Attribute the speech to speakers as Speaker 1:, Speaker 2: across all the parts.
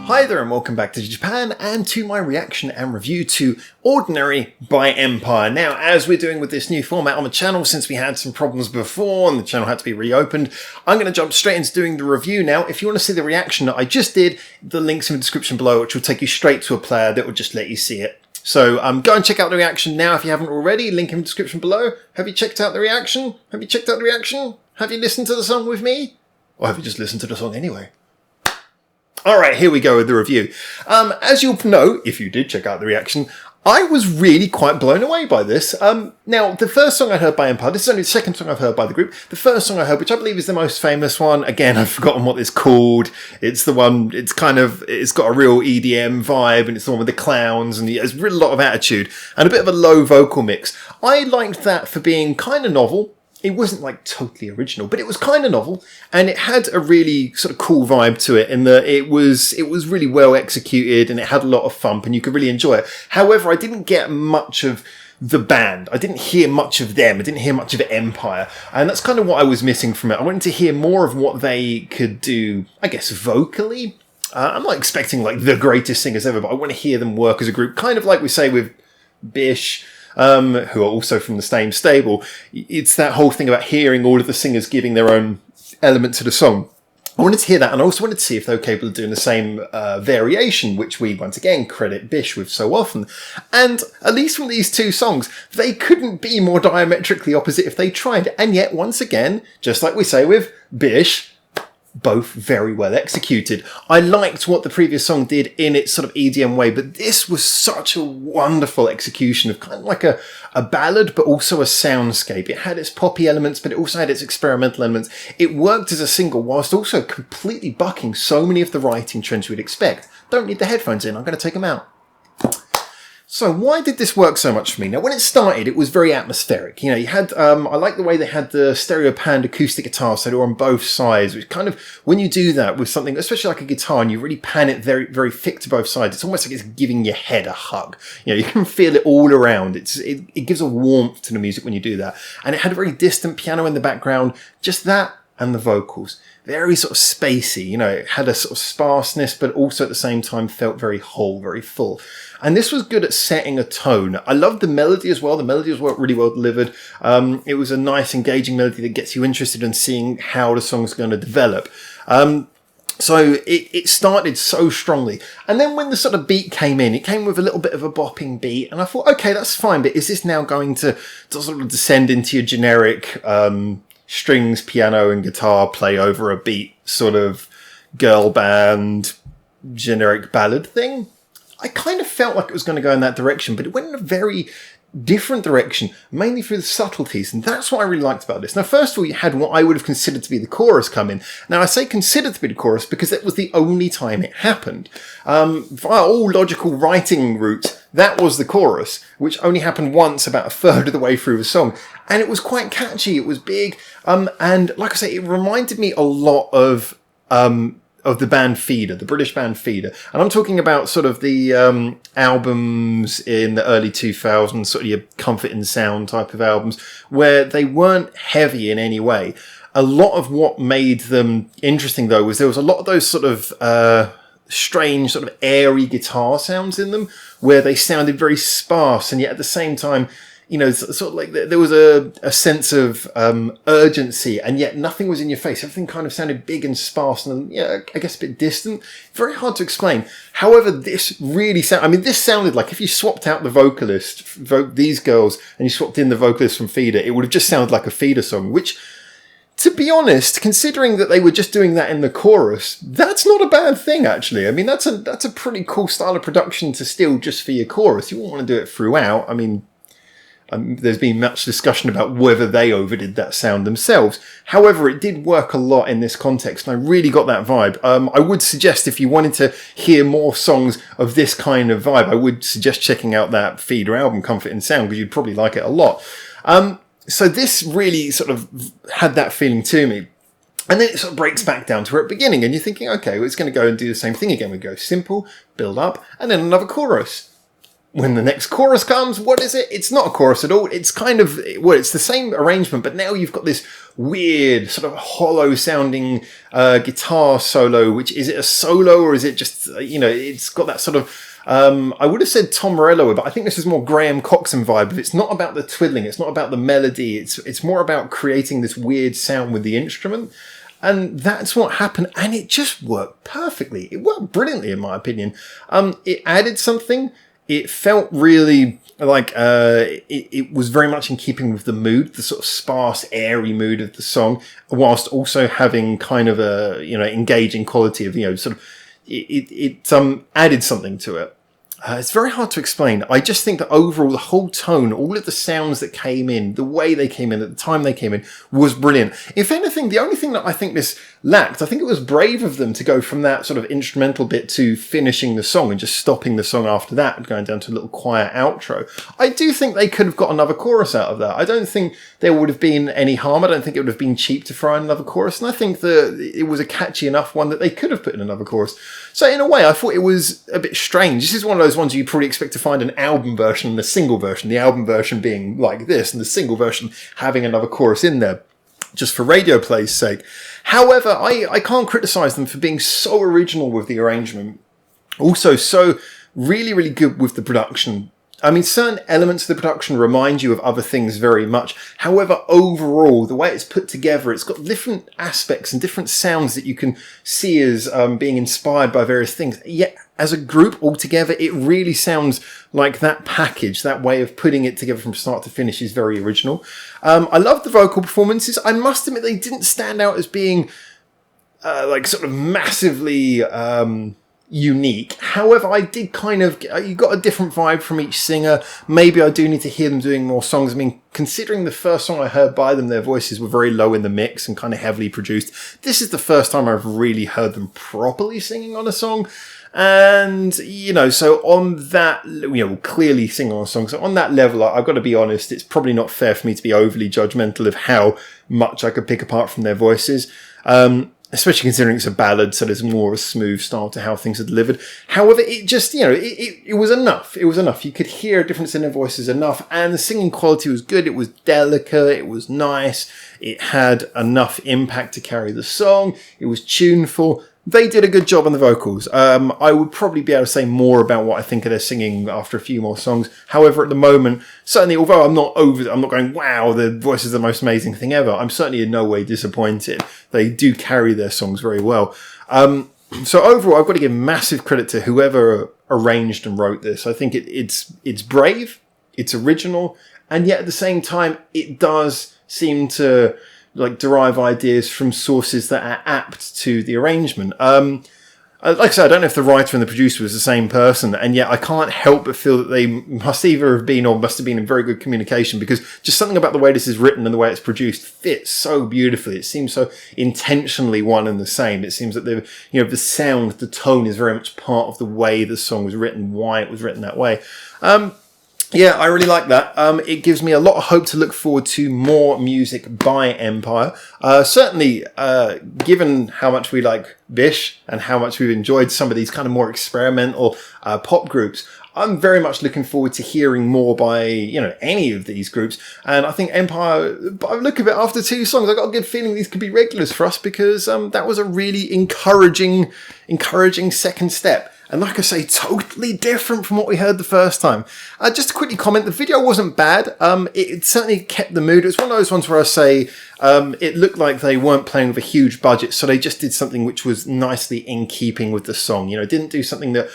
Speaker 1: Hi there and welcome back to Japan and to my reaction and review to Ordinary by EMPiRE. Now, as we're doing with this new format on the channel, since we had some problems before and the channel had to be reopened, I'm going to jump straight into doing the review now. If you want to see the reaction that I just did, the link's in the description below, which will take you straight to a player that will just let you see it. So go and check out the reaction now if you haven't already. Link in the description below. Have you checked out the reaction? Have you checked out the reaction? Have you listened to the song with me? Or have you just listened to the song anyway? Alright, here we go with the review. As you'll know, if you did check out the reaction, I was really quite blown away by this. Now, the first song I heard by EMPiRE, this is only the second song I've heard by the group. The first song I heard, which I believe is the most famous one, again, I've forgotten what it's called. It's the one, it's got a real EDM vibe, and it's the one with the clowns, and there's really a lot of attitude, and a bit of a low vocal mix. I liked that for being kind of novel. It wasn't like totally original, but it was kind of novel, and it had a really sort of cool vibe to it in that it was really well executed and it had a lot of thump and you could really enjoy it. However, I didn't get much of the band. I didn't hear much of them. I didn't hear much of EMPiRE, and that's kind of what I was missing from it. I wanted to hear more of what they could do, I guess, vocally. I'm not expecting like the greatest singers ever, but I want to hear them work as a group, kind of like we say with Bish, who are also from the same stable. It's that whole thing about hearing all of the singers giving their own element to the song. I wanted to hear that, and I also wanted to see if they were capable of doing the same variation, which we once again credit Bish with so often. And at least from these two songs, they couldn't be more diametrically opposite if they tried. And yet, once again, just like we say with Bish, both very well executed. I liked what the previous song did in its sort of EDM way, but this was such a wonderful execution of kind of like a ballad, but also a soundscape. It had its poppy elements, but it also had its experimental elements. It worked as a single whilst also completely bucking so many of the writing trends we'd expect. Don't need the headphones in, I'm going to take them out. So why did this work so much for me? Now, when it started, it was very atmospheric. You know, you had, I like the way they had the stereo panned acoustic guitar, so they were on both sides, which kind of, when you do that with something, especially like a guitar, and you really pan it very, very thick to both sides, it's almost like it's giving your head a hug. You know, you can feel it all around. It gives a warmth to the music when you do that. And it had a very distant piano in the background, just that and the vocals. Very sort of spacey, you know, it had a sort of sparseness, but also at the same time felt very whole, very full. And this was good at setting a tone. I loved the melody as well. The melody was really well delivered. It was a nice, engaging melody that gets you interested in seeing how the song's going to develop. So it started so strongly. And then when the sort of beat came in, it came with a little bit of a bopping beat. And I thought, okay, that's fine. But is this now going to sort of descend into your generic strings, piano and guitar play over a beat sort of girl band, generic ballad thing? I kind of felt like it was going to go in that direction, but it went in a very different direction, mainly through the subtleties, and that's what I really liked about this. Now, first of all, you had what I would have considered to be the chorus come in. Now, I say considered to be the chorus because it was the only time it happened. Via all logical writing routes, that was the chorus, which only happened once about a third of the way through the song, and it was quite catchy, it was big, and like I say, it reminded me a lot of the band Feeder, the British band Feeder. And I'm talking about sort of the albums in the early 2000s, sort of your Comfort and Sound type of albums, where they weren't heavy in any way. A lot of what made them interesting, though, was there was a lot of those sort of strange, sort of airy guitar sounds in them, where they sounded very sparse, and yet at the same time, you know, sort of like there was a sense of urgency, and yet nothing was in your face. Everything kind of sounded big and sparse and, yeah, I guess a bit distant. Very hard to explain. However, this really this sounded like if you swapped out the vocalist, these girls, and you swapped in the vocalist from Feeder, it would have just sounded like a Feeder song, which, to be honest, considering that they were just doing that in the chorus, that's not a bad thing, actually. I mean, that's a pretty cool style of production to steal just for your chorus. You wouldn't want to do it throughout. I mean, there's been much discussion about whether they overdid that sound themselves. However, it did work a lot in this context, and I really got that vibe. I would suggest if you wanted to hear more songs of this kind of vibe, I would suggest checking out that Feeder album, Comfort and Sound, because you'd probably like it a lot. So this really sort of had that feeling to me. And then it sort of breaks back down to where it's beginning, and you're thinking, okay, well, it's going to go and do the same thing again. We go simple, build up, and then another chorus. when the next chorus comes, what is it? It's not a chorus at all. It's kind of, well, it's the same arrangement, but now you've got this weird sort of hollow sounding guitar solo, which is it a solo or is it just, it's got that sort of, I would have said Tom Morello, but I think this is more Graham Coxon vibe. It's not about the twiddling. It's not about the melody. It's more about creating this weird sound with the instrument. And that's what happened. And it just worked perfectly. It worked brilliantly, in my opinion. It added something. It felt really like it was very much in keeping with the mood, the sort of sparse, airy mood of the song, whilst also having kind of a, engaging quality of, sort of, it added something to it. It's very hard to explain. I just think that overall, the whole tone, all of the sounds that came in, the way they came in, at the time they came in, was brilliant. If anything, the only thing that I think this lacked, I think it was brave of them to go from that sort of instrumental bit to finishing the song and just stopping the song after that and going down to a little quiet outro. I do think they could have got another chorus out of that. I don't think there would have been any harm. I don't think it would have been cheap to throw in another chorus. And I think that it was a catchy enough one that they could have put in another chorus. So in a way, I thought it was a bit strange. This is one of those ones you probably expect to find an album version and a single version. The album version being like this and the single version having another chorus in there, just for radio play's sake. However, I can't criticise them for being so original with the arrangement. Also, so really, really good with the production. I mean, certain elements of the production remind you of other things very much. However, overall, the way it's put together, it's got different aspects and different sounds that you can see as being inspired by various things. Yet, as a group altogether, it really sounds like that package, that way of putting it together from start to finish is very original. I love the vocal performances. I must admit they didn't stand out as being like sort of massively unique. However, I did kind of, you got a different vibe from each singer. Maybe I do need to hear them doing more songs. I mean, considering the first song I heard by them, their voices were very low in the mix and kind of heavily produced. This is the first time I've really heard them properly singing on a song. And, so on that, clearly singing on a song. So on that level, I've got to be honest, it's probably not fair for me to be overly judgmental of how much I could pick apart from their voices. Especially considering it's a ballad, so there's more of a smooth style to how things are delivered. However, it just, it was enough. It was enough. You could hear a difference in their voices enough, and the singing quality was good. It was delicate. It was nice. It had enough impact to carry the song. It was tuneful. They did a good job on the vocals. I would probably be able to say more about what I think of their singing after a few more songs. However, at the moment, certainly, although I'm not going, wow, the voice is the most amazing thing ever. I'm certainly in no way disappointed. They do carry their songs very well. So overall, I've got to give massive credit to whoever arranged and wrote this. I think it's brave, it's original, and yet at the same time, it does seem to derive ideas from sources that are apt to the arrangement. Like I said, I don't know if the writer and the producer was the same person, and yet I can't help but feel that they must either have been or must have been in very good communication, because just something about the way this is written and the way it's produced fits so beautifully. It seems so intentionally one and the same. It seems that the sound, the tone is very much part of the way the song was written, why it was written that way. Yeah, I really like that. It gives me a lot of hope to look forward to more music by EMPiRE. Certainly, given how much we like Bish and how much we've enjoyed some of these kind of more experimental pop groups, I'm very much looking forward to hearing more by, any of these groups. And I think EMPiRE, by the look of it, after 2 songs, I got a good feeling these could be regulars for us, because that was a really encouraging second step. And like I say, totally different from what we heard the first time. Just to quickly comment, the video wasn't bad. It certainly kept the mood. It was one of those ones where I say it looked like they weren't playing with a huge budget, so they just did something which was nicely in keeping with the song. Didn't do something that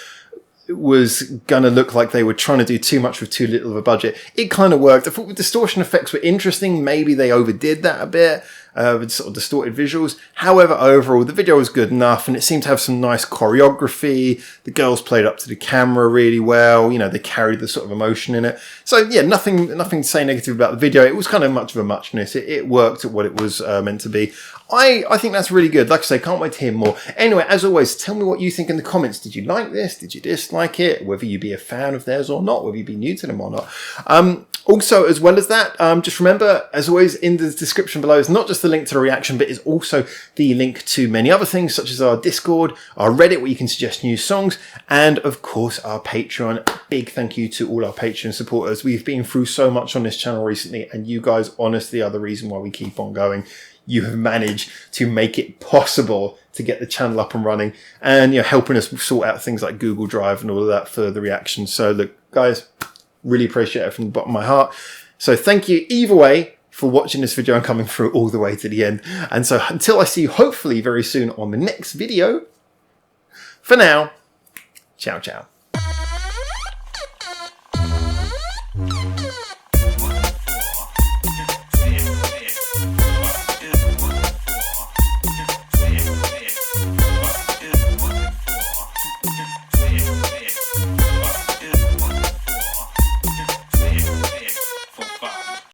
Speaker 1: was going to look like they were trying to do too much with too little of a budget. It kind of worked. I thought the distortion effects were interesting. Maybe they overdid that a bit. With sort of distorted visuals. However, overall, the video was good enough, and it seemed to have some nice choreography. The girls played up to the camera really well. They carried the sort of emotion in it. So yeah, nothing to say negative about the video. It was kind of much of a muchness. It worked at what it was meant to be. I think that's really good. Like I say, can't wait to hear more. Anyway, as always, tell me what you think in the comments. Did you like this? Did you dislike it? Whether you be a fan of theirs or not, whether you be new to them or not. Also, as well as that, just remember, as always, in the description below, it's not just just the link to the reaction, but it's also the link to many other things, such as our Discord, our Reddit, where you can suggest new songs, and of course our Patreon. Big thank you to all our Patreon supporters. We've been through so much on this channel recently, and you guys honestly are the reason why we keep on going. You have managed to make it possible to get the channel up and running, and helping us sort out things like Google Drive and all of that for the reaction. So look, guys, really appreciate it from the bottom of my heart. So thank you either way for watching this video and coming through all the way to the end. And so until I see you hopefully very soon on the next video, for now, ciao ciao.